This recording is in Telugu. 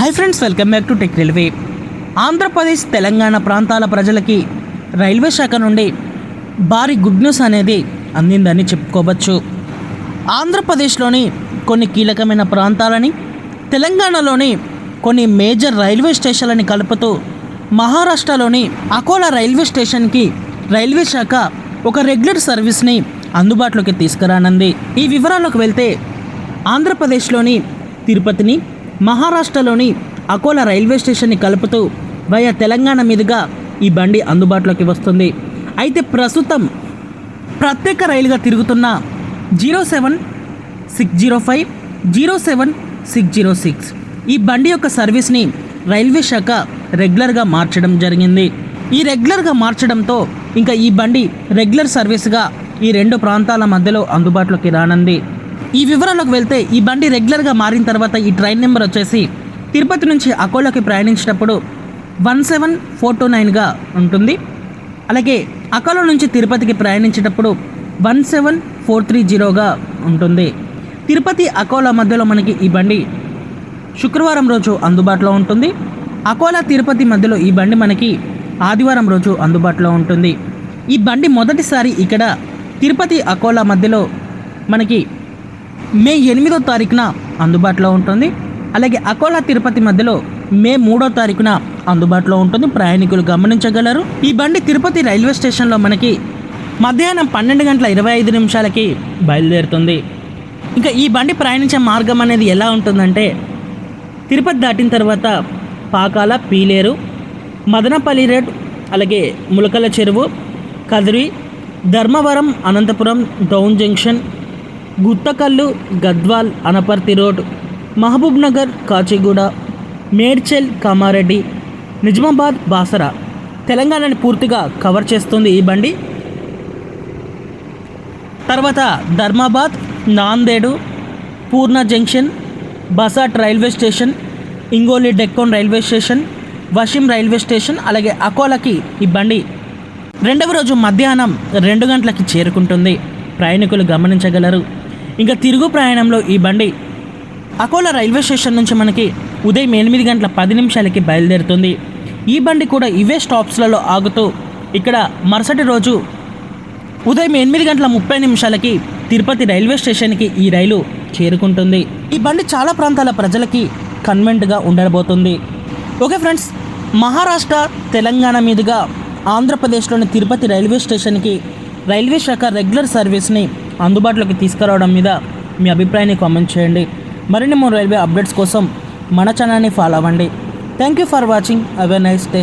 Hi friends, welcome back to tech railway. Andhra Pradesh Telangana ప్రాంతాల ప్రజలకి రైల్వే శాఖ నుండి భారీ గుడ్ న్యూస్ అనేది అందిందని చెప్పుకోవచ్చు. ఆంధ్రప్రదేశ్లోని కొన్ని కీలకమైన ప్రాంతాలని, తెలంగాణలోని కొన్ని మేజర్ రైల్వే స్టేషన్లని కలుపుతూ మహారాష్ట్రలోని అకోలా రైల్వే స్టేషన్కి రైల్వే శాఖ ఒక రెగ్యులర్ సర్వీస్ని అందుబాటులోకి తీసుకురానుంది. ఈ వివరాల్లోకి వెళ్తే ఆంధ్రప్రదేశ్లోని తిరుపతిని, మహారాష్ట్రలోని అకోలా రైల్వే స్టేషన్ని కలుపుతూ వయా తెలంగాణ మీదుగా ఈ బండి అందుబాటులోకి వస్తుంది. అయితే ప్రస్తుతం ప్రత్యేక రైలుగా తిరుగుతున్న 07605, 07606 ఈ బండి యొక్క సర్వీస్ని రైల్వే శాఖ రెగ్యులర్గా మార్చడం జరిగింది. ఈ రెగ్యులర్గా మార్చడంతో ఇంకా ఈ బండి రెగ్యులర్ సర్వీస్గా ఈ రెండు ప్రాంతాల మధ్యలో అందుబాటులోకి రానుంది. ఈ వివరాలకు వెళ్తే ఈ బండి రెగ్యులర్గా మారిన తర్వాత ఈ ట్రైన్ నెంబర్ వచ్చేసి తిరుపతి నుంచి అకోలాకి ప్రయాణించేటప్పుడు 17429గా ఉంటుంది. అలాగే అకోలా నుంచి తిరుపతికి ప్రయాణించేటప్పుడు 17430గా ఉంటుంది. తిరుపతి అకోలా మధ్యలో మనకి ఈ బండి శుక్రవారం రోజు అందుబాటులో ఉంటుంది. అకోలా తిరుపతి మధ్యలో ఈ బండి మనకి ఆదివారం రోజు అందుబాటులో ఉంటుంది. ఈ బండి మొదటిసారి ఇక్కడ తిరుపతి అకోలా మధ్యలో మనకి మే 8వ తారీఖున అందుబాటులో ఉంటుంది. అలాగే అకోలా తిరుపతి మధ్యలో మే 3వ తారీఖున అందుబాటులో ఉంటుంది. ప్రయాణికులు గమనించగలరు. ఈ బండి తిరుపతి రైల్వే స్టేషన్లో మనకి మధ్యాహ్నం 12:25 బయలుదేరుతుంది. ఇంకా ఈ బండి ప్రయాణించే మార్గం అనేది ఎలా ఉంటుందంటే, తిరుపతి దాటిన తర్వాత పాకాల, పీలేరు, మదనపల్లి రోడ్, అలాగే Mulakalacheruvu, Kadiri, Dharmavaram, Anantapuram, Dhone junction, Guntakal, Gadwal, Anaparthi road, Mahbubnagar, Kacheguda, Medchal, Kamareddy, Nizamabad, Basara తెలంగాణని పూర్తిగా కవర్ చేస్తుంది ఈ బండి. తర్వాత Dharmabad, Nanded, Purna junction, Basmat railway station, Hingoli Deccan railway station, Washim railway station, అలాగే అకోలాకి ఈ బండి రెండవ రోజు మధ్యాహ్నం 2 గంటలకి చేరుకుంటుంది. ప్రయాణికులు గమనించగలరు. ఇంకా తిరుగు ప్రయాణంలో ఈ బండి అకోలా రైల్వే స్టేషన్ నుంచి మనకి ఉదయం 8:10 బయలుదేరుతుంది. ఈ బండి కూడా ఇవే స్టాప్స్లలో ఆగుతూ ఇక్కడ మరుసటి రోజు ఉదయం 8:30 తిరుపతి రైల్వే స్టేషన్కి ఈ రైలు చేరుకుంటుంది. ఈ బండి చాలా ప్రాంతాల ప్రజలకి కన్వెంట్గా ఉండబోతుంది. ఓకే ఫ్రెండ్స్, మహారాష్ట్ర, తెలంగాణ మీదుగా ఆంధ్రప్రదేశ్లోని తిరుపతి రైల్వే స్టేషన్కి రైల్వే శాఖ రెగ్యులర్ సర్వీస్ని అందుబాటులోకి తీసుకురావడం మీద మీ అభిప్రాయాన్ని కామెంట్ చేయండి. మరిన్ని రైల్వే అప్డేట్స్ కోసం మన ఛానల్ని ఫాలో అవ్వండి. Thank you for watching. Have a nice day.